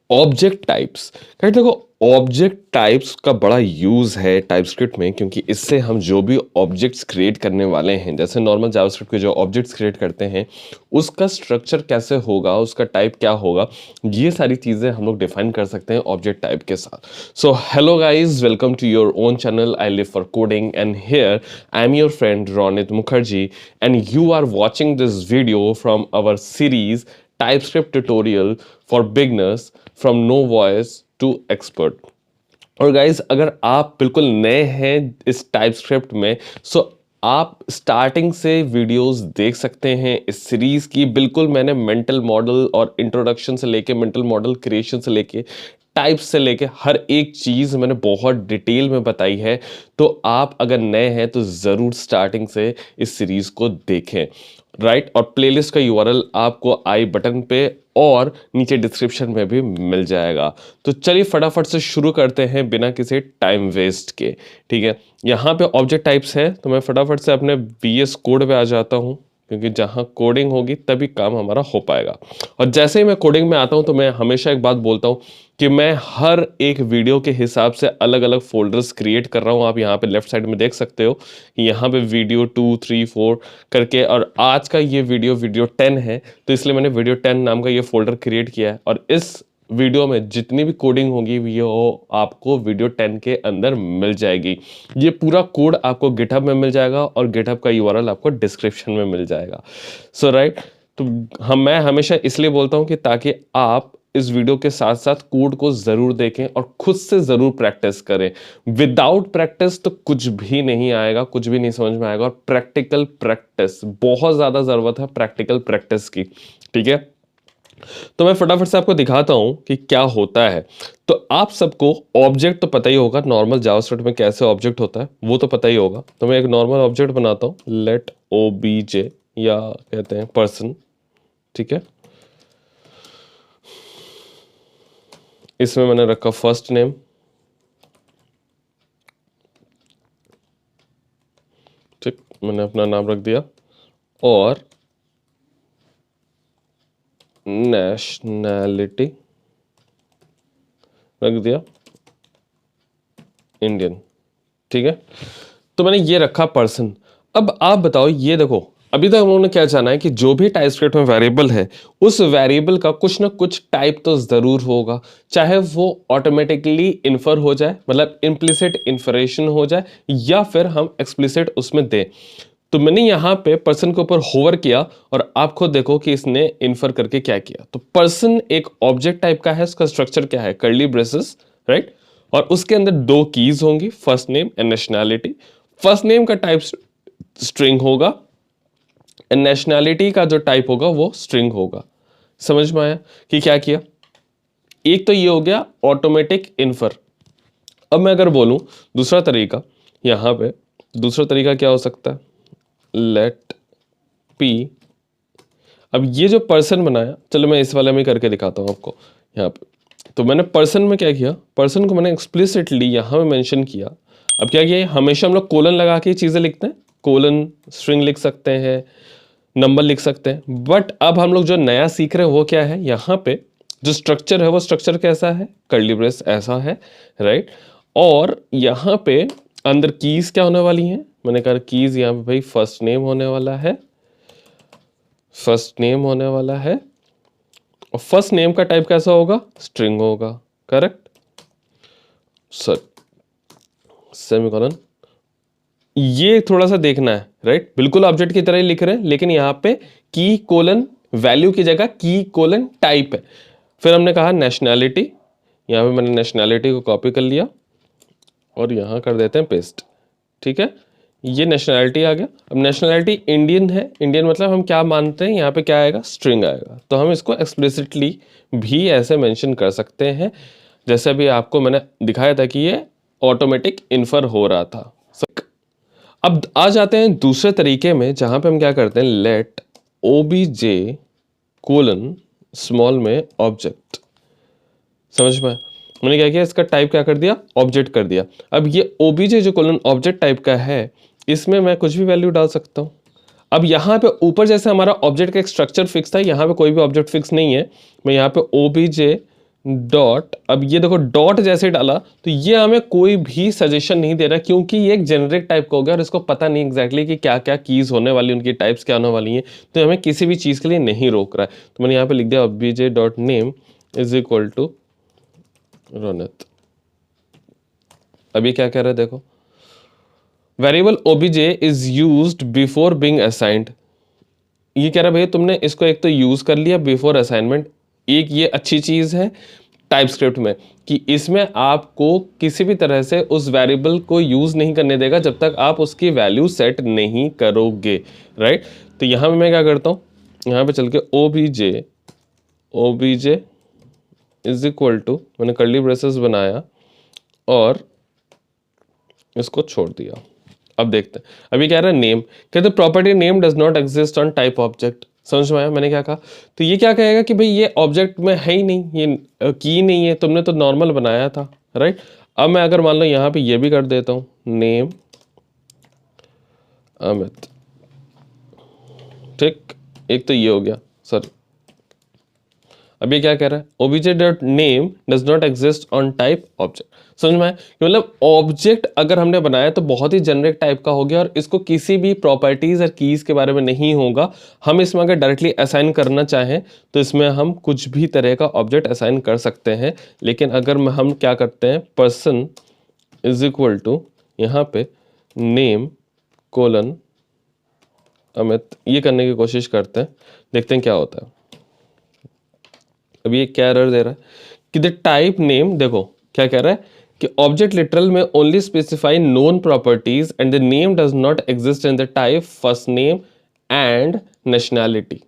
Object types. कहीं देखो, object types का बड़ा यूज है टाइपस्क्रिप्ट में, क्योंकि इससे हम जो भी ऑब्जेक्ट्स क्रिएट करने वाले हैं, जैसे नॉर्मल जावास्क्रिप्ट के जो ऑब्जेक्ट्स क्रिएट करते हैं, उसका स्ट्रक्चर कैसे होगा, उसका टाइप क्या होगा, ये सारी चीजें हम लोग डिफाइन कर सकते हैं ऑब्जेक्ट टाइप के साथ। So hello guys, welcome to your own channel I live for coding, and here I am your friend Ronit Mukherjee, and you are watching this video from our series TypeScript tutorial for beginners from no voice to expert। और guys, अगर आप बिल्कुल नए हैं इस TypeScript में, सो आप starting से वीडियोस देख सकते हैं इस सीरीज की। बिल्कुल मैंने मेंटल मॉडल और इंट्रोडक्शन से लेके मेंटल मॉडल क्रिएशन से लेके टाइप्स से लेके हर एक चीज़ मैंने बहुत डिटेल में बताई है। तो आप अगर नए हैं तो ज़रूर स्टार्टिंग से इस सीरीज़ को देखें, राइट। और प्लेलिस्ट का यूआरएल आपको आई बटन पे और नीचे डिस्क्रिप्शन में भी मिल जाएगा। तो चलिए फटाफट से शुरू करते हैं बिना किसी टाइम वेस्ट के, ठीक है। यहाँ पे ऑब्जेक्ट टाइप्स है, तो मैं फटाफट से अपने VS कोड पे आ जाता हूँ, क्योंकि जहाँ कोडिंग होगी तभी काम हमारा हो पाएगा। और जैसे ही मैं कोडिंग में आता हूँ तो मैं हमेशा एक बात बोलता हूँ कि मैं हर एक वीडियो के हिसाब से अलग अलग फोल्डर्स क्रिएट कर रहा हूँ। आप यहाँ पे लेफ्ट साइड में देख सकते हो कि यहाँ पे वीडियो 2, 3, 4 करके, और आज का ये वीडियो 10 है, तो इसलिए मैंने वीडियो 10 नाम का ये फोल्डर क्रिएट किया है। और इस वीडियो में जितनी भी कोडिंग होगी वो आपको वीडियो 10 के अंदर मिल जाएगी। ये पूरा कोड आपको गिटहब में मिल जाएगा और गिटहब का यूआरएल आपको डिस्क्रिप्शन में मिल जाएगा। सो राइट, तो मैं हमेशा इसलिए बोलता हूँ कि ताकि आप इस वीडियो के साथ साथ कोड को जरूर देखें और खुद से जरूर प्रैक्टिस करें। विदाउट प्रैक्टिस तो कुछ भी नहीं आएगा, कुछ भी नहीं समझ में आएगा। और प्रैक्टिकल प्रैक्टिस बहुत ज्यादा जरूरत है, प्रैक्टिकल प्रैक्टिस की, ठीक है। तो मैं फटाफट से आपको दिखाता हूं कि क्या होता है। तो आप सबको ऑब्जेक्ट तो पता ही होगा, नॉर्मल जावास्क्रिप्ट में कैसे ऑब्जेक्ट होता है वो तो पता ही होगा। तो मैं एक नॉर्मल ऑब्जेक्ट बनाता हूं, लेट OBJ, या कहते हैं पर्सन, ठीक है। इसमें मैंने रखा फर्स्ट नेम, ठीक, मैंने अपना नाम रख दिया, और नेशनैलिटी रख दिया इंडियन, ठीक है। तो मैंने ये रखा पर्सन। अब आप बताओ, ये देखो अभी तक हम लोगों ने क्या जाना है कि जो भी टाइपस्क्रिप्ट में वेरिएबल है, उस वेरिएबल का कुछ ना कुछ टाइप तो जरूर होगा, चाहे वो ऑटोमेटिकली इन्फर हो जाए, मतलब इम्प्लिसिट इन्फरेशन हो जाए, या फिर हम एक्सप्लिसिट उसमें दें। तो मैंने यहाँ पे पर्सन के ऊपर होवर किया और आप खुद देखो कि इसने इन्फर करके क्या किया। तो पर्सन एक ऑब्जेक्ट टाइप का है, उसका स्ट्रक्चर क्या है, कर्ली ब्रेसेस, राइट। और उसके अंदर 2 कीज होंगी, first name and nationality. First name का टाइप स्ट्रिंग होगा एंड नेशनैलिटी का जो टाइप होगा वो स्ट्रिंग होगा। समझ में आया कि क्या किया? एक तो ये हो गया ऑटोमेटिक इन्फर। अब मैं अगर बोलूं दूसरा तरीका, यहां पे दूसरा तरीका क्या हो सकता है, लेट P। अब ये जो पर्सन बनाया, चलो मैं इस वाले में करके दिखाता हूं आपको यहाँ पे। तो मैंने पर्सन में क्या किया, पर्सन को मैंने एक्सप्लिसिटली यहाँ में मेंशन किया। अब क्या किया, हमेशा हम लोग कोलन लगा के चीजें लिखते हैं, कोलन स्ट्रिंग लिख सकते हैं, नंबर लिख सकते हैं। बट अब हम लोग जो नया सीख रहे हैं वो क्या है, यहाँ पे जो स्ट्रक्चर है वो स्ट्रक्चर कैसा है, कर्ली ब्रेस ऐसा है, राइट। और यहाँ पे अंदर कीज क्या होने वाली हैं, मैंने कहा कीज यहाँ पे भाई फर्स्ट नेम होने वाला है, फर्स्ट नेम होने वाला है, और फर्स्ट नेम का टाइप कैसा होगा, स्ट्रिंग होगा, करेक्ट। सर सेमीकोलन, ये थोड़ा सा देखना है, राइट। बिल्कुल ऑब्जेक्ट की तरह ही लिख रहे हैं, लेकिन यहाँ पे की कोलन वैल्यू की जगह की कोलन टाइप है। फिर हमने कहा नेशनैलिटी, यहाँ पे मैंने नेशनैलिटी को कॉपी कर लिया और यहाँ कर देते हैं पेस्ट, ठीक है। ये नेशनैलिटी आ गया। अब नेशनैलिटी इंडियन है, इंडियन मतलब हम क्या मानते हैं, यहाँ पे क्या आएगा, स्ट्रिंग आएगा। तो हम इसको एक्सप्लिसिटली भी ऐसे मेंशन कर सकते हैं, जैसे अभी आपको मैंने दिखाया था कि ये ऑटोमेटिक इन्फर हो रहा था। अब आ जाते हैं दूसरे तरीके में, जहां पे हम क्या करते हैं, लेट OBJ कोलन स्मॉल में ऑब्जेक्ट। समझ में? मैंने क्या किया, इसका टाइप क्या कर दिया, ऑब्जेक्ट कर दिया। अब ये OBJ जो कोलन ऑब्जेक्ट टाइप का है, इसमें मैं कुछ भी वैल्यू डाल सकता हूँ। अब यहाँ पे ऊपर जैसे हमारा ऑब्जेक्ट का एक स्ट्रक्चर फिक्स था, यहाँ पे कोई भी ऑब्जेक्ट फिक्स नहीं है। मैं यहाँ पे OBJ डॉट, अब ये देखो डॉट जैसे डाला तो ये हमें कोई भी सजेशन नहीं दे रहा क्योंकि ये एक जेनरिक टाइप का हो गया और इसको पता नहीं एग्जैक्टली कि क्या क्या कीज होने वाली, उनकी टाइप्स क्या होने वाली हैं, तो हमें किसी भी चीज़ के लिए नहीं रोक रहा है। तो मैंने यहाँ पे लिख दिया obj dot name is equal to Ronit. अब ये क्या कह रहा है देखो, variable obj is used before being assigned. ये कह रहा है भैया तुमने इसको एक तो यूज कर लिया बिफोर असाइनमेंट, एक ये अच्छी चीज है टाइपस्क्रिप्ट में कि इसमें आपको किसी भी तरह से उस वेरिएबल को यूज नहीं करने देगा जब तक आप उसकी वैल्यू सेट नहीं करोगे, राइट। तो यहां पे मैं क्या करता हूं, यहां पे चल के obj इज इक्वल टू, मैंने कर्ली ब्रेसेस बनाया और इसको छोड़ दिया। अब देखते हैं, अभी कह रहा है नेम, कहते property name does not exist on type object. समझ में आया मैंने क्या कहा? तो ये क्या कहेगा कि भाई ये ऑब्जेक्ट में है ही नहीं, ये की नहीं है, तुमने तो नॉर्मल बनाया था, राइट। अब मैं अगर मान लो यहाँ पे ये भी कर देता हूँ नेम अमित, ठीक, एक तो ये हो गया सर। अब ये क्या कह रहा है, obj dot name does not exist on type object. समझ में आया कि मतलब ऑब्जेक्ट अगर हमने बनाया तो बहुत ही जेनरिक टाइप का हो गया और इसको किसी भी प्रॉपर्टीज और कीज के बारे में नहीं होगा। हम इसमें अगर डायरेक्टली असाइन करना चाहें तो इसमें हम कुछ भी तरह का ऑब्जेक्ट असाइन कर सकते हैं, लेकिन अगर हम क्या करते हैं, पर्सन इज इक्वल टू यहाँ पे नेम कोलन अमित, ये करने की कोशिश करते हैं, देखते हैं क्या होता है। अब ये क्या एरर दे रहा है कि द टाइप नेम, देखो क्या कह रहा है कि ऑब्जेक्ट लिटरल में only specify known properties and the name does not exist in the type first name and nationality.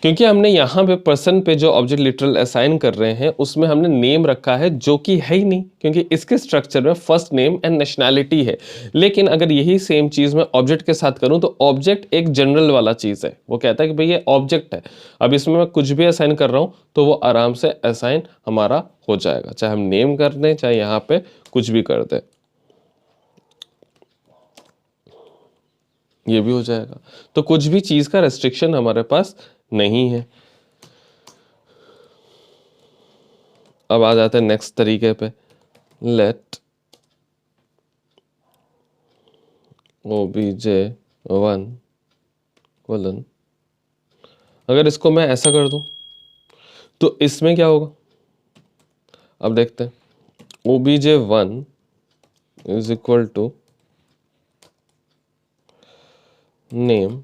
क्योंकि हमने यहाँ पे पर्सन पे जो ऑब्जेक्ट लिटरल असाइन कर रहे हैं उसमें हमने नेम रखा है जो कि है ही नहीं, क्योंकि इसके स्ट्रक्चर में फर्स्ट नेम एंड नेशनैलिटी है। लेकिन अगर यही सेम चीज़ मैं ऑब्जेक्ट के साथ करूँ तो ऑब्जेक्ट एक जनरल वाला चीज़ है, वो कहता है कि भाई ये ऑब्जेक्ट है। अब इसमें मैं कुछ भी असाइन कर रहा हूँ तो वो आराम से असाइन हमारा हो जाएगा, चाहे हम नेम कर दें चाहे यहाँ पे कुछ भी कर दें, ये भी हो जाएगा। तो कुछ भी चीज़ का रेस्ट्रिक्शन हमारे पास नहीं है। अब आ जाते हैं नेक्स्ट तरीके पे, लेट obj1 कोलन, अगर इसको मैं ऐसा कर दूं तो इसमें क्या होगा, अब देखते हैं। obj1 is equal to name,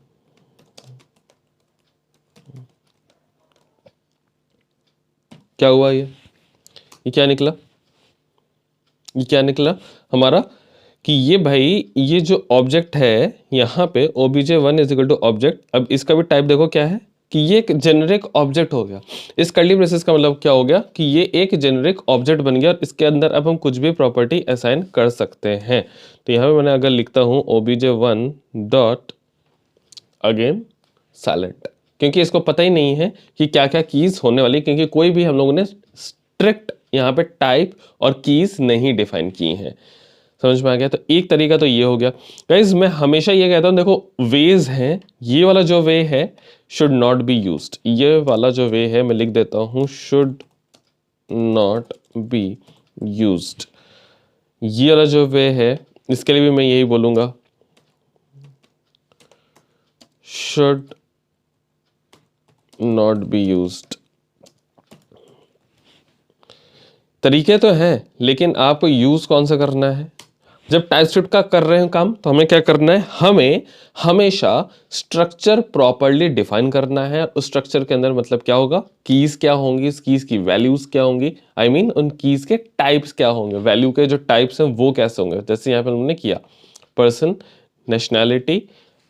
क्या हुआ, ये क्या निकला, ये क्या निकला हमारा कि ये भाई ये जो ऑब्जेक्ट है यहाँ पे obj1 is equal to object. अब इसका भी टाइप देखो क्या है कि ये एक जेनरिक ऑब्जेक्ट हो गया। इस कर्ली ब्रेसेस का मतलब क्या हो गया कि ये एक जेनरिक ऑब्जेक्ट बन गया और इसके अंदर अब हम कुछ भी प्रॉपर्टी असाइन कर सकते हैं। तो यहाँ पे मैंने अगर लिखता हूँ obj1 डॉट अगेन साइलेंट, क्योंकि इसको पता ही नहीं है कि क्या क्या कीज होने वाली, क्योंकि कोई भी हम लोगों ने स्ट्रिक्ट यहाँ पे टाइप और कीज नहीं डिफाइन की हैं। समझ में आ गया? तो एक तरीका तो ये हो गया। गाइज मैं हमेशा ये कहता हूँ, देखो वेज हैं, ये वाला जो वे है शुड नॉट बी यूज्ड, ये वाला जो वे है मैं लिख देता हूँ शुड नॉट बी यूज्ड। ये वाला जो वे है इसके लिए भी मैं यही बोलूंगा शुड नॉट बी यूज्ड। तरीके तो हैं लेकिन आपको यूज कौन सा करना है। जब टाइपस्क्रिप्ट का कर रहे हैं काम तो हमें क्या करना है, हमें हमेशा स्ट्रक्चर प्रॉपरली डिफाइन करना है। उस स्ट्रक्चर के अंदर मतलब क्या होगा, कीज क्या होंगी, इस कीज की वैल्यूज क्या होंगी, आई मीन उन कीज के टाइप्स क्या होंगे, वैल्यू के जो टाइप्स हैं वो कैसे होंगे। जैसे यहाँ पे हमने किया पर्सन, नेशनैलिटी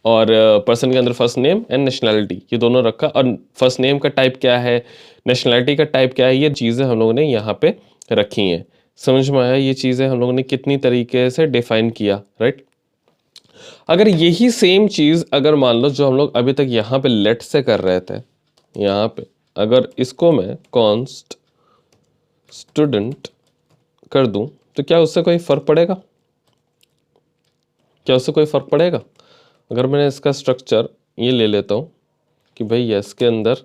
और पर्सन के अंदर फर्स्ट नेम एंड नेशनैलिटी, ये दोनों रखा और फर्स्ट नेम का टाइप क्या है, नेशनैलिटी का टाइप क्या है, ये चीज़ें हम लोगों ने यहाँ पे रखी हैं। समझ में आया? ये चीज़ें हम लोगों ने कितनी तरीके से डिफाइन किया, राइट। अगर यही सेम चीज़ अगर मान लो जो हम लोग अभी तक यहाँ पे लेट से कर रहे थे, यहाँ पे अगर इसको मैं कॉन्स्ट स्टूडेंट कर दूं तो क्या उससे कोई फर्क पड़ेगा, क्या उससे कोई फर्क पड़ेगा? अगर मैंने इसका स्ट्रक्चर ये ले लेता हूँ कि भाई यस के अंदर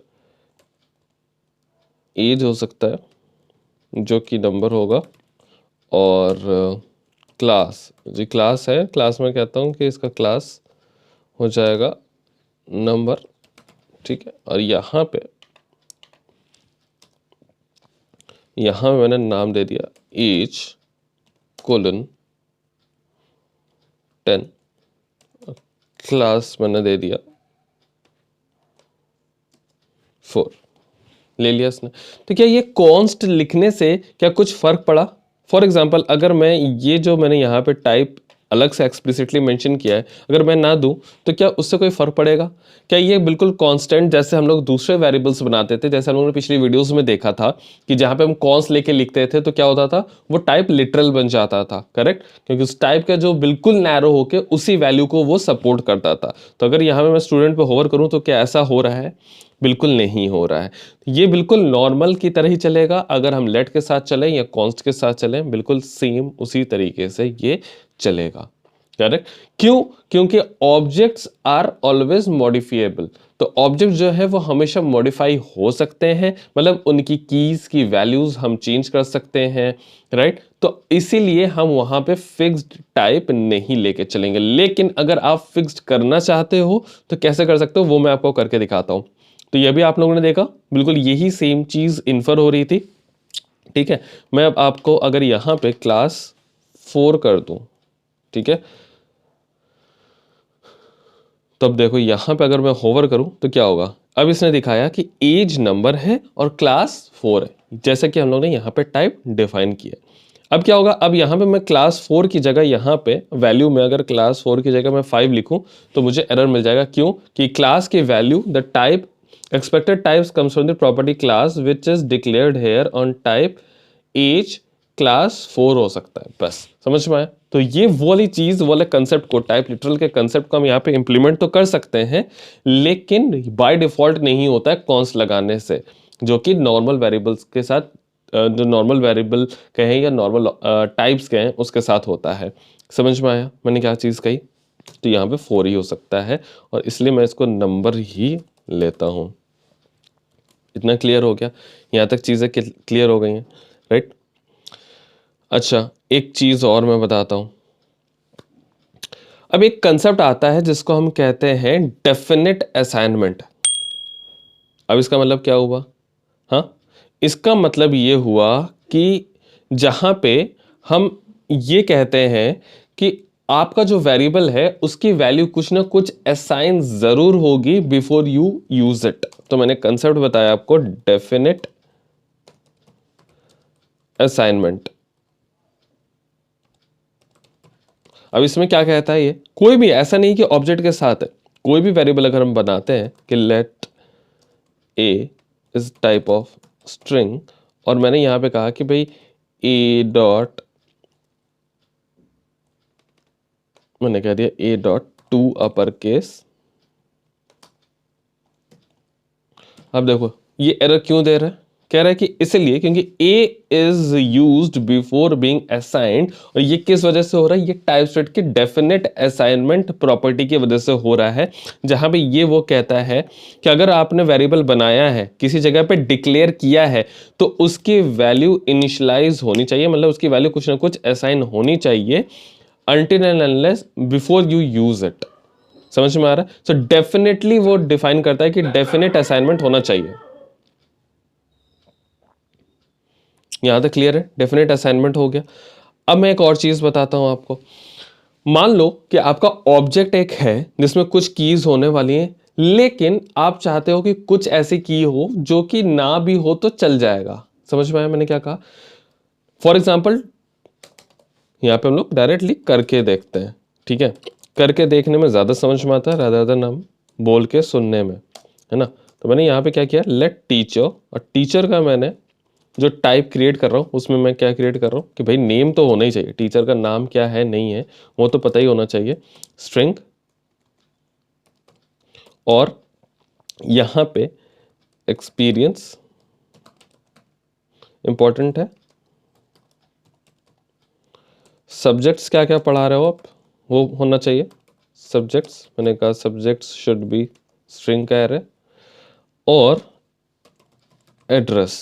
एज हो सकता है जो कि नंबर होगा, और क्लास जी क्लास है, क्लास में कहता हूँ कि इसका क्लास हो जाएगा नंबर, ठीक है। और यहाँ पे मैंने नाम दे दिया एज कोलन 10, क्लास मैंने दे दिया 4, ले लिया इसने। तो क्या ये कॉन्स्ट लिखने से क्या कुछ फर्क पड़ा? फॉर एग्जाम्पल अगर मैं ये जो मैंने यहाँ पे टाइप अलग से एक्सप्लिसिटली मेंशन किया है, अगर मैं ना दूं तो क्या उससे कोई फर्क पड़ेगा? क्या ये बिल्कुल कांस्टेंट जैसे हम लोग दूसरे वेरिएबल्स बनाते थे, जैसे हम लोगों ने पिछली वीडियोस में देखा था कि जहां पे हम कॉन्स लेके लिखते थे तो क्या होता था, वो टाइप लिटरल बन जाता था, करेक्ट, क्योंकि उस टाइप का जो बिल्कुल नैरो होके उसी वैल्यू को वो सपोर्ट करता था। तो अगर यहाँ पे मैं स्टूडेंट पे होवर करूँ तो क्या ऐसा हो रहा है? बिल्कुल नहीं हो रहा है। ये बिल्कुल नॉर्मल की तरह ही चलेगा, अगर हम लेट के साथ चलें या कॉन्स्ट के साथ चलें, बिल्कुल सेम उसी तरीके से ये चलेगा, करेक्ट। क्यों? क्योंकि ऑब्जेक्ट्स आर ऑलवेज मॉडिफिएबल। तो ऑब्जेक्ट जो है वो हमेशा मॉडिफाई हो सकते हैं, मतलब उनकी कीज की वैल्यूज हम चेंज कर सकते हैं, राइट। तो इसीलिए हम वहां पे फिक्स्ड टाइप नहीं लेके चलेंगे। लेकिन अगर आप फिक्स्ड करना चाहते हो तो कैसे कर सकते हो, वो मैं आपको करके दिखाता हूं। तो ये भी आप लोगों ने देखा, बिल्कुल यही सेम चीज इन्फर हो रही थी, ठीक है। मैं अब आपको अगर यहां पे क्लास 4 कर दूं, ठीक है, तब देखो यहां पे अगर मैं होवर करूं तो क्या होगा। अब इसने दिखाया कि एज नंबर है और क्लास 4 है, जैसा कि हम लोग ने यहाँ पे टाइप डिफाइन किया। अब क्या होगा, अब यहाँ पे मैं क्लास 4 की जगह यहाँ पे वैल्यू में अगर क्लास 4 की जगह मैं 5 लिखूं तो मुझे एरर मिल जाएगा। क्यों? कि क्लास की value the type expected types comes from the property class which is declared here on type as class 4 हो सकता है। बस समझ में आया? तो ये वो वाली चीज, वो वाले कंसेप्ट को, टाइप लिटरल के कंसेप्ट को हम यहाँ पे इंप्लीमेंट तो कर सकते हैं, लेकिन बाय डिफॉल्ट नहीं होता है कॉन्स्ट लगाने से, जो कि नॉर्मल वेरिएबल्स के साथ, जो नॉर्मल वेरिएबल कहें या नॉर्मल टाइप्स कहें उसके साथ होता है। समझ में आया मैंने क्या चीज़ कही? तो यहाँ पे 4 ही हो सकता है, और इसलिए मैं इसको नंबर ही लेता हूँ। इतना क्लियर हो गया? यहाँ तक चीज़ें क्लियर हो गई हैं, राइट। अच्छा, एक चीज़ और मैं बताता हूँ। अब एक कंसेप्ट आता है जिसको हम कहते हैं डेफिनेट असाइनमेंट। अब इसका मतलब क्या हुआ? हाँ, इसका मतलब ये हुआ कि जहां पे हम ये कहते हैं कि आपका जो वेरिएबल है उसकी वैल्यू कुछ ना कुछ असाइन जरूर होगी बिफोर यू यूज इट। तो मैंने कंसेप्ट बताया आपको, डेफिनेट असाइनमेंट। अब इसमें क्या कहता है, ये कोई भी ऐसा नहीं कि ऑब्जेक्ट के साथ है, कोई भी वेरिएबल अगर हम बनाते हैं कि let A is type of string, और मैंने यहां पे कहा कि भाई ए डॉट, मैंने कह दिया ए डॉट टू अपर केस। अब देखो ये एरर क्यों दे रहा है, कह रहा है कि इसलिए क्योंकि A is used before being assigned. और ये किस वजह से हो रहा है, ये टाइपस्क्रिप्ट की डेफिनेट असाइनमेंट प्रॉपर्टी की वजह से हो रहा है, जहां पे ये वो कहता है कि अगर आपने वेरिएबल बनाया है, किसी जगह पे डिक्लेयर किया है, तो उसकी वैल्यू इनिशियलाइज होनी चाहिए, मतलब उसकी वैल्यू कुछ ना कुछ असाइन होनी चाहिए until and unless before you use it। समझ में आ रहा है? सो डेफिनेटली वो डिफाइन करता है कि डेफिनेट असाइनमेंट होना चाहिए। यहां तक क्लियर है? डेफिनेट असाइनमेंट हो गया। अब मैं एक और चीज बताता हूं आपको। मान लो कि आपका ऑब्जेक्ट एक है जिसमें कुछ कीज होने वाली हैं, लेकिन आप चाहते हो कि कुछ ऐसी की हो जो कि ना भी हो तो चल जाएगा। समझ में आया मैंने क्या कहा? फॉर एग्जाम्पल यहाँ पे हम लोग डायरेक्टली करके देखते हैं, ठीक है। करके देखने में ज़्यादा समझ में आता है रादर देन हम बोल के सुनने में, है ना। तो मैंने यहाँ पे क्या किया, लेट टीचर, और टीचर का मैंने जो टाइप क्रिएट कर रहा हूँ उसमें मैं क्या क्रिएट कर रहा हूँ कि भाई नेम तो होना ही चाहिए, टीचर का नाम क्या है नहीं है वो तो पता ही होना चाहिए, स्ट्रिंग। और यहाँ पे एक्सपीरियंस इंपॉर्टेंट है। सब्जेक्ट्स क्या क्या पढ़ा रहे हो आप वो होना चाहिए, सब्जेक्ट्स, मैंने कहा सब्जेक्ट्स शुड बी स्ट्रिंग का एरे। और एड्रेस,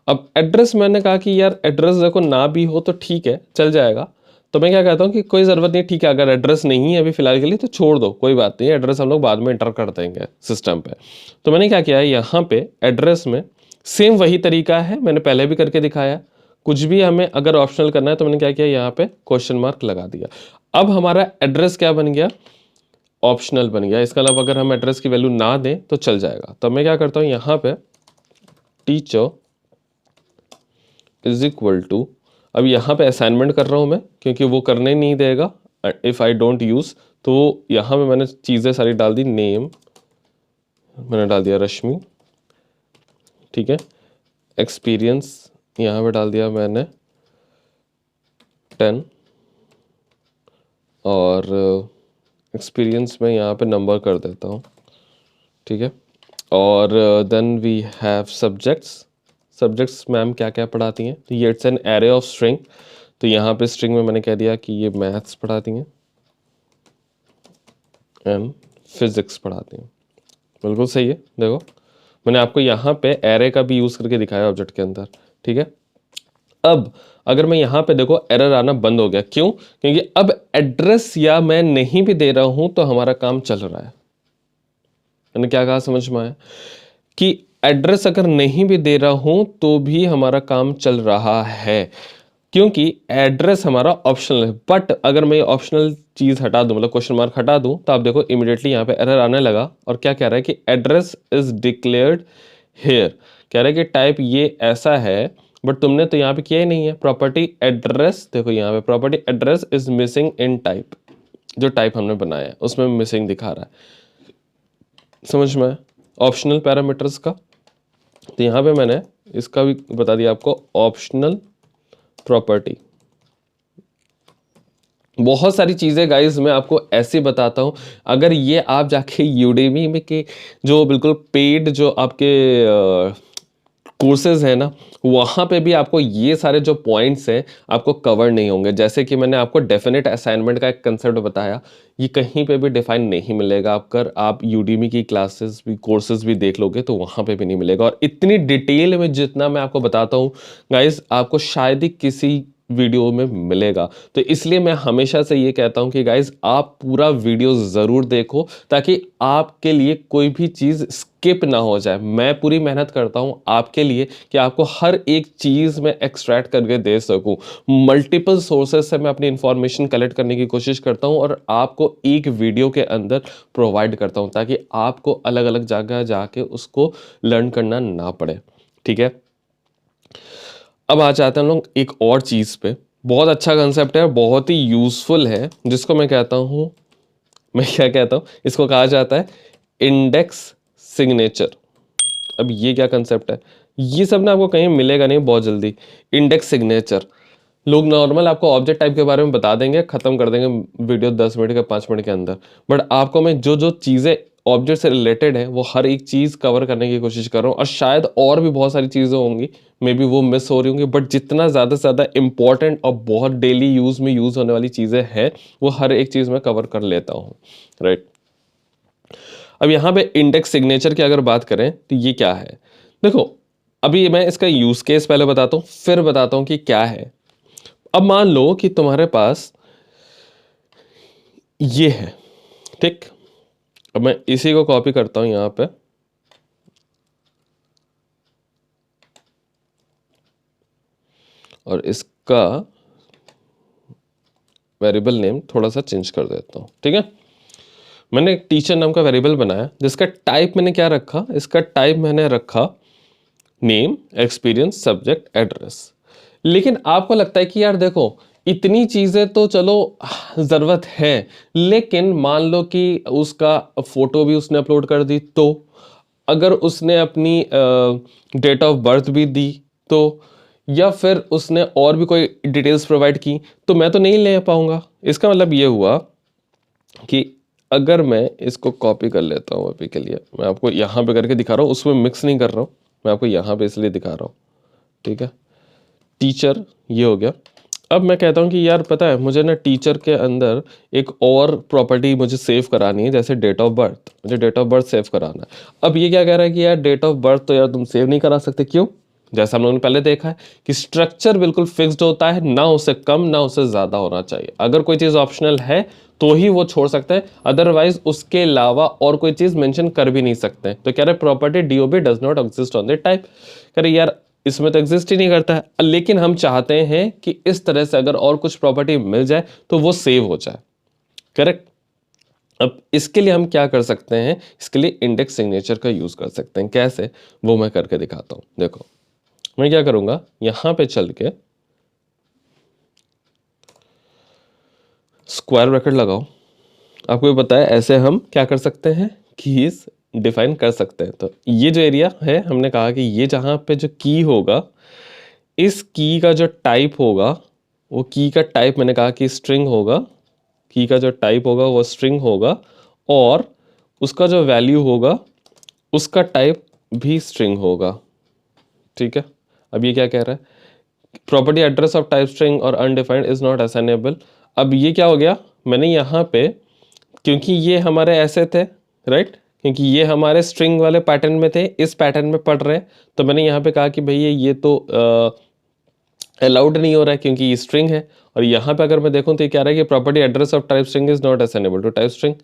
अब एड्रेस मैंने कहा कि यार एड्रेस देखो ना भी हो तो ठीक है, चल जाएगा। तो मैं क्या कहता हूँ कि कोई ज़रूरत नहीं, ठीक है, अगर एड्रेस नहीं है अभी फिलहाल के लिए तो छोड़ दो, कोई बात नहीं, एड्रेस हम लोग बाद में एंटर कर देंगे सिस्टम पे। तो मैंने क्या किया है, यहाँ पे एड्रेस में सेम वही तरीका है, मैंने पहले भी करके दिखाया। कुछ भी हमें अगर ऑप्शनल करना है तो मैंने क्या किया, यहाँ पे क्वेश्चन मार्क लगा दिया। अब हमारा एड्रेस क्या बन गया, ऑप्शनल बन गया। इसके अलावा अगर हम एड्रेस की वैल्यू ना दें तो चल जाएगा। तो मैं क्या करता हूँ, यहाँ पे टीचर इज इक्वल टू, अब यहाँ पे असाइनमेंट कर रहा हूँ मैं क्योंकि वो करने नहीं देगा इफ़ आई डोंट यूज़। तो यहाँ पे मैंने चीज़ें सारी डाल दी, नेम मैंने डाल दिया रश्मि, ठीक है, एक्सपीरियंस यहाँ पे डाल दिया मैंने 10, और एक्सपीरियंस में यहाँ पे नंबर कर देता हूँ, ठीक है। और then we have subjects. Subjects ma'am क्या क्या पढ़ाती हैं, तो ये it's an array of string. तो यहाँ पे स्ट्रिंग में मैंने कह दिया कि ये मैथ्स पढ़ाती हैं एंड फिजिक्स पढ़ाती हैं। बिल्कुल सही है, देखो मैंने आपको यहाँ पे एरे का भी यूज़ करके दिखाया ऑब्जेक्ट के अंदर, ठीक है। अब अगर मैं यहाँ पे देखो एरर आना बंद हो गया, क्यों, क्योंकि अब एड्रेस या मैं नहीं भी दे रहा हूँ तो हमारा काम चल रहा है। मैंने क्या कहा, समझ में आया कि एड्रेस अगर नहीं भी दे रहा हूं तो भी हमारा काम चल रहा है, क्योंकि एड्रेस हमारा ऑप्शनल है। बट अगर मैं ये ऑप्शनल चीज़ हटा दूं, मतलब क्वेश्चन मार्क हटा दूं, तो आप देखो इमीडिएटली यहाँ पे एरर आने लगा। और क्या कह रहा है कि एड्रेस इज डिक्लेयर्ड हेयर, कह रहा है कि टाइप ये ऐसा है, बट तुमने तो यहाँ पे किया ही नहीं है। प्रॉपर्टी एड्रेस, देखो यहाँ पे property address is missing in type, जो टाइप हमने बनाया है उसमें मिसिंग दिखा रहा है। समझ में, ऑप्शनल पैरामीटर्स का। तो यहाँ पे मैंने इसका भी बता दिया आपको, ऑप्शनल प्रॉपर्टी। बहुत सारी चीज़ें गाइस मैं आपको ऐसे बताता हूँ, अगर ये आप जाके यूडेमी में के जो बिल्कुल पेड जो आपके कोर्सेज है ना, वहाँ पे भी आपको ये सारे जो पॉइंट्स हैं आपको कवर नहीं होंगे। जैसे कि मैंने आपको डेफिनेट असाइनमेंट का एक कंसेप्ट बताया, ये कहीं पे भी डिफाइन नहीं मिलेगा। अगर आप यूडीमी की क्लासेस भी कोर्सेज भी देख लोगे तो वहाँ पे भी नहीं मिलेगा। और इतनी डिटेल में जितना मैं आपको बताता हूँ गाइस, आपको शायद ही किसी वीडियो में मिलेगा। तो इसलिए मैं हमेशा से ये कहता हूं कि गाइज आप पूरा वीडियो ज़रूर देखो, ताकि आपके लिए कोई भी चीज़ स्किप ना हो जाए। मैं पूरी मेहनत करता हूं आपके लिए कि आपको हर एक चीज़ में एक्सट्रैक्ट करके दे सकूं। मल्टीपल सोर्सेज से मैं अपनी इंफॉर्मेशन कलेक्ट करने की कोशिश करता हूं और आपको एक वीडियो के अंदर प्रोवाइड करता हूं, ताकि आपको अलग अलग जगह जाके उसको लर्न करना ना पड़े, ठीक है। अब आ जाते हैं हम लोग एक और चीज़ पे। बहुत अच्छा कंसेप्ट है, बहुत ही यूज़फुल है, जिसको मैं कहता हूँ, मैं क्या कहता हूँ, इसको कहा जाता है इंडेक्स सिग्नेचर। अब ये क्या कंसेप्ट है, ये सब ना आपको कहीं मिलेगा नहीं बहुत जल्दी। इंडेक्स सिग्नेचर, लोग नॉर्मल आपको ऑब्जेक्ट टाइप के बारे में बता देंगे, खत्म कर देंगे वीडियो 10 मिनट के 5 मिनट के अंदर। बट आपको मैं जो जो चीज़ें ऑब्जेक्ट से रिलेटेड है वो हर एक चीज़ कवर करने की कोशिश कर रहा हूँ। और शायद और भी बहुत सारी चीज़ें होंगी, मे बी वो मिस हो रही होंगी, बट जितना ज़्यादा से ज़्यादा इंपॉर्टेंट और बहुत डेली यूज़ में यूज़ होने वाली चीज़ें हैं वो हर एक चीज़ में कवर कर लेता हूँ, राइट। अब यहाँ पे इंडेक्स सिग्नेचर की अगर बात करें तो ये क्या है, देखो अभी मैं इसका यूज़ केस पहले बताता हूँ, फिर बताता हूँ कि क्या है। अब मान लो कि तुम्हारे पास ये है, ठीक। अब मैं इसी को कॉपी करता हूं यहां पे, और इसका वेरिएबल नेम थोड़ा सा चेंज कर देता हूं, ठीक है। मैंने एक टीचर नाम का वेरिएबल बनाया जिसका टाइप मैंने क्या रखा, इसका टाइप मैंने रखा नेम, एक्सपीरियंस, सब्जेक्ट, एड्रेस। लेकिन आपको लगता है कि यार देखो इतनी चीज़ें तो चलो ज़रूरत है, लेकिन मान लो कि उसका फ़ोटो भी उसने अपलोड कर दी, तो अगर उसने अपनी डेट ऑफ बर्थ भी दी तो, या फिर उसने और भी कोई डिटेल्स प्रोवाइड की, तो मैं तो नहीं ले पाऊँगा। इसका मतलब ये हुआ कि अगर मैं इसको कॉपी कर लेता हूँ, अभी के लिए मैं आपको यहाँ पे करके दिखा रहा हूँ, उसमें मिक्स नहीं कर रहा हूँ, मैं आपको यहाँ पे इसलिए दिखा रहा हूँ, ठीक है। टीचर ये हो गया। अब मैं कहता हूँ कि यार पता है मुझे ना टीचर के अंदर एक और प्रॉपर्टी मुझे सेव करानी है, जैसे डेट ऑफ बर्थ, मुझे डेट ऑफ बर्थ सेव कराना है। अब ये क्या कह रहा है कि यार डेट ऑफ बर्थ तो यार तुम सेव नहीं करा सकते, क्यों, जैसा हम लोगों ने पहले देखा है कि स्ट्रक्चर बिल्कुल फिक्स्ड होता है, ना उससे कम ना उससे ज्यादा होना चाहिए। अगर कोई चीज ऑप्शनल है तो ही वो छोड़ सकते हैं, अदरवाइज उसके अलावा और कोई चीज मेंशन कर भी नहीं सकते हैं। तो कह रहे property DOB does not exist on the type. कह रहे यार इसमें तो एग्जिस्ट ही नहीं करता है, लेकिन हम चाहते हैं कि इस तरह से अगर और कुछ प्रॉपर्टी मिल जाए तो वो सेव हो जाए। करेक्ट। अब इसके लिए हम क्या कर सकते हैं, इसके लिए इंडेक्स सिग्नेचर का यूज कर सकते हैं। कैसे, वो मैं करके दिखाता हूं। देखो मैं क्या करूंगा, यहां पे चल के स्क्वायर ब्रैकेट लगाओ। आपको ये पता है ऐसे हम क्या कर सकते हैं, कीज डिफाइन कर सकते हैं। तो ये जो एरिया है, हमने कहा कि ये जहां पे जो की होगा, इस की का जो टाइप होगा, वो की का टाइप मैंने कहा कि स्ट्रिंग होगा। की का जो टाइप होगा वो स्ट्रिंग होगा, और उसका जो वैल्यू होगा उसका टाइप भी स्ट्रिंग होगा। ठीक है। अब ये क्या कह रहा है, property address of type string और अनडिफाइंड इज नॉट असाइनेबल। अब ये क्या हो गया, मैंने यहाँ पे, क्योंकि ये हमारे ऐसे थे, राइट, क्योंकि ये हमारे स्ट्रिंग वाले पैटर्न में थे, इस पैटर्न में पढ़ रहे हैं, तो मैंने यहाँ पे कहा कि भैया ये तो अलाउड नहीं हो रहा है क्योंकि ये स्ट्रिंग है। और यहाँ पे अगर मैं देखूँ तो ये कह रहा है कि property address of type string is not assignable to type string.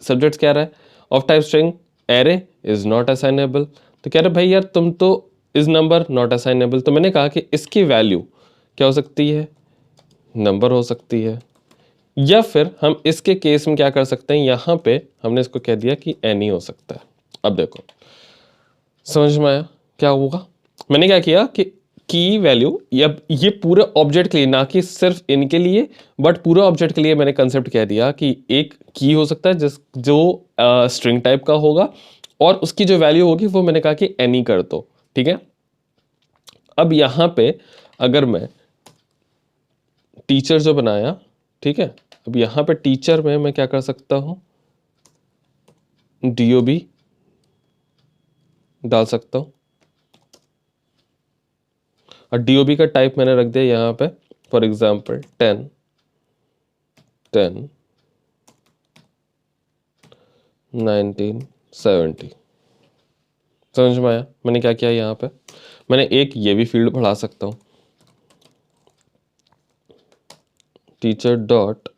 Subject कह रहा है of type string array is not assignable. तो कह रहे भाई यार तुम तो इज नंबर नॉट असाइनेबल। तो मैंने कहा कि इसकी वैल्यू क्या हो सकती है, नंबर हो सकती है, या फिर हम इसके केस में क्या कर सकते हैं, यहाँ पे हमने इसको कह दिया कि एनी हो सकता है। अब देखो समझ में आया क्या होगा। मैंने क्या किया कि की वैल्यू, ये पूरे ऑब्जेक्ट के लिए, ना कि सिर्फ इनके लिए, बट पूरे ऑब्जेक्ट के लिए मैंने कंसेप्ट कह दिया कि एक की हो सकता है जिस जो स्ट्रिंग टाइप का होगा, और उसकी जो वैल्यू होगी वो मैंने कहा कि एनी कर दो। ठीक है। अब यहाँ पे अगर मैं टीचर जो बनाया, ठीक है, अब यहाँ पे टीचर में मैं क्या कर सकता हूँ, डीओबी डाल सकता हूँ, और डीओबी का टाइप मैंने रख दिया यहाँ पे फॉर एग्जांपल 10 1970। समझ में आया मैंने क्या किया, यहाँ पे मैंने एक ये भी फील्ड बढ़ा सकता हूँ, टीचर डॉट,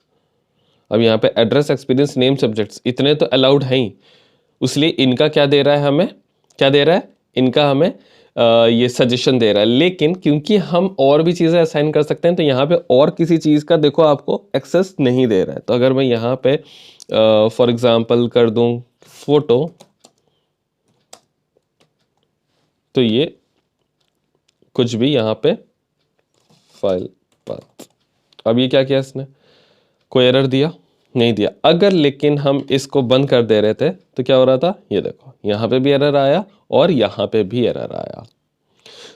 अब यहाँ पे एड्रेस एक्सपीरियंस नेम सब्जेक्ट्स इतने तो अलाउड हैं ही, इसलिए इनका क्या दे रहा है हमें, क्या दे रहा है, इनका हमें ये सजेशन दे रहा है। लेकिन क्योंकि हम और भी चीज़ें असाइन कर सकते हैं, तो यहाँ पे और किसी चीज़ का देखो आपको एक्सेस नहीं दे रहा है। तो अगर मैं यहाँ पे फॉर एग्जांपल कर दूं फोटो, तो ये कुछ भी यहाँ पे फाइल पाथ। अब ये क्या किया इसने, कोई एरर दिया नहीं दिया। अगर लेकिन हम इसको बंद कर दे रहे थे तो क्या हो रहा था, ये देखो यहाँ पे भी एरर आया और यहाँ पे भी एरर आया।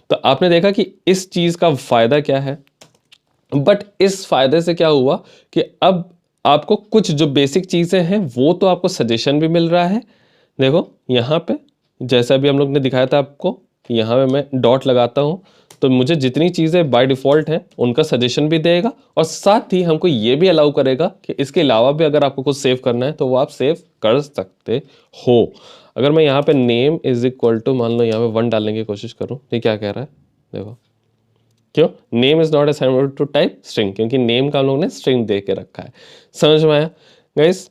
तो आपने देखा कि इस चीज का फायदा क्या है, बट इस फायदे से क्या हुआ कि अब आपको कुछ जो बेसिक चीजें हैं वो तो आपको सजेशन भी मिल रहा है। देखो यहाँ पे जैसा भी हम लोग ने दिखाया था आपको, यहाँ पे मैं डॉट लगाता हूँ तो मुझे जितनी चीज़ें बाय डिफ़ॉल्ट हैं उनका सजेशन भी देगा, और साथ ही हमको ये भी अलाउ करेगा कि इसके अलावा भी अगर आपको कुछ सेव करना है तो वो आप सेव कर सकते हो। अगर मैं यहाँ पे नेम इज इक्वल टू मान लो यहाँ पे 1 डालने की कोशिश करूँ, ये क्या कह रहा है देखो, क्यों, name is not assignable to type string, क्योंकि नेम का हम लोग ने स्ट्रिंग दे के रखा है। समझ में आया गाइस।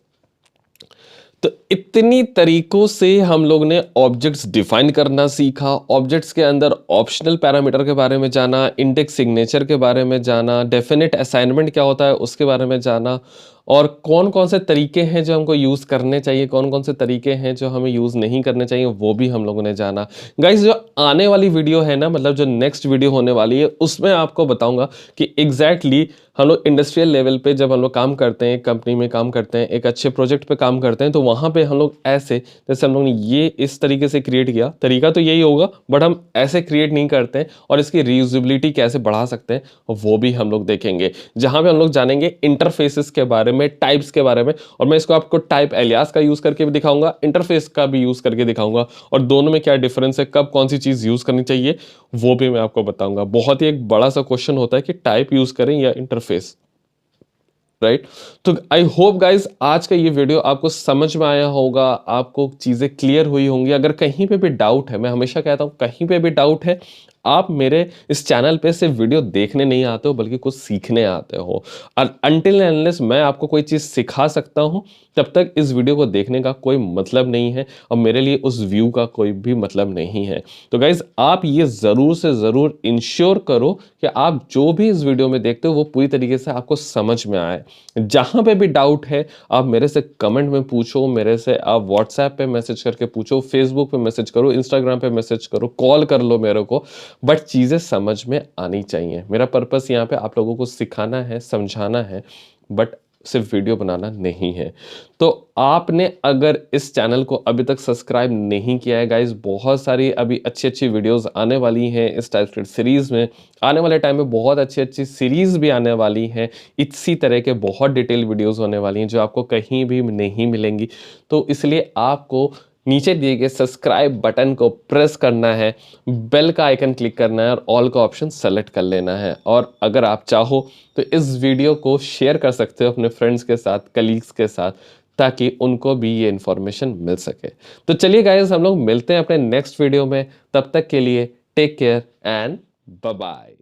तो इतनी तरीकों से हम लोग ने ऑब्जेक्ट्स डिफाइन करना सीखा, ऑब्जेक्ट्स के अंदर ऑप्शनल पैरामीटर के बारे में जाना, इंडेक्स सिग्नेचर के बारे में जाना, डेफिनेट असाइनमेंट क्या होता है उसके बारे में जाना, और कौन कौन से तरीके हैं जो हमको यूज़ करने चाहिए, कौन कौन से तरीके हैं जो हमें यूज़ नहीं करने चाहिए, वो भी हम लोगों ने जाना। गाइस जो आने वाली वीडियो है ना, मतलब जो नेक्स्ट वीडियो होने वाली है, उसमें आपको बताऊंगा कि एग्जैक्टली हम लोग इंडस्ट्रियल लेवल पे जब हम लोग काम करते हैं, कंपनी में काम करते हैं, एक अच्छे प्रोजेक्ट पे काम करते हैं, तो वहाँ पे हम लोग ऐसे, जैसे हम लोग ने ये इस तरीके से क्रिएट किया, तरीका तो यही होगा बट हम ऐसे क्रिएट नहीं करते हैं, और इसकी रीयूजेबिलिटी कैसे बढ़ा सकते हैं वो भी हम लोग देखेंगे, जहाँ पे हम लोग जानेंगे इंटरफेसेस के बारे में, टाइप्स के बारे में, और मैं इसको आपको टाइप एलियास का यूज़ करके भी दिखाऊंगा, इंटरफेस का भी यूज़ करके दिखाऊंगा, और दोनों में क्या डिफरेंस है, कब कौन सी चीज़ यूज़ करनी चाहिए वो भी मैं आपको बताऊंगा। बहुत ही एक बड़ा सा क्वेश्चन होता है कि टाइप यूज़ करें या इंटरफेस, राइट। तो आई होप गाइज आज का ये वीडियो आपको समझ में आया होगा, आपको चीज़ें क्लियर हुई होंगी। अगर कहीं पे भी डाउट है, मैं हमेशा कहता हूँ कहीं पे भी डाउट है आप मेरे इस चैनल पे सिर्फ वीडियो देखने नहीं आते हो बल्कि कुछ सीखने आते हो। और अनटिल एंड अनलेस मैं आपको कोई चीज़ सिखा सकता हूँ तब तक इस वीडियो को देखने का कोई मतलब नहीं है और मेरे लिए उस व्यू का कोई भी मतलब नहीं है। तो गाइज आप ये ज़रूर से ज़रूर इंश्योर करो कि आप जो भी इस वीडियो में देखते हो वो पूरी तरीके से आपको समझ में आए। जहाँ पे भी डाउट है आप मेरे से कमेंट में पूछो, मेरे से आप व्हाट्सएप पे मैसेज करके पूछो, फेसबुक पे मैसेज करो, इंस्टाग्राम पे मैसेज करो, कॉल कर लो मेरे को, बट चीज़ें समझ में आनी चाहिए। मेरा पर्पस यहाँ पे आप लोगों को सिखाना है, समझाना है, बट सिर्फ वीडियो बनाना नहीं है। तो आपने अगर इस चैनल को अभी तक सब्सक्राइब नहीं किया है गाइज, बहुत सारी अभी अच्छी अच्छी वीडियोस आने वाली हैं इस टाइप सीरीज में। आने वाले टाइम में बहुत अच्छी अच्छी सीरीज भी आने वाली हैं, इसी तरह के बहुत डिटेल वीडियोस होने वाली हैं जो आपको कहीं भी नहीं मिलेंगी। तो इसलिए आपको नीचे दिए गए सब्सक्राइब बटन को प्रेस करना है, बेल का आइकन क्लिक करना है और ऑल का ऑप्शन सेलेक्ट कर लेना है। और अगर आप चाहो तो इस वीडियो को शेयर कर सकते हो अपने फ्रेंड्स के साथ, कलीग्स के साथ, ताकि उनको भी ये इन्फॉर्मेशन मिल सके। तो चलिए गाइस हम लोग मिलते हैं अपने नेक्स्ट वीडियो में, तब तक के लिए take care and bye bye.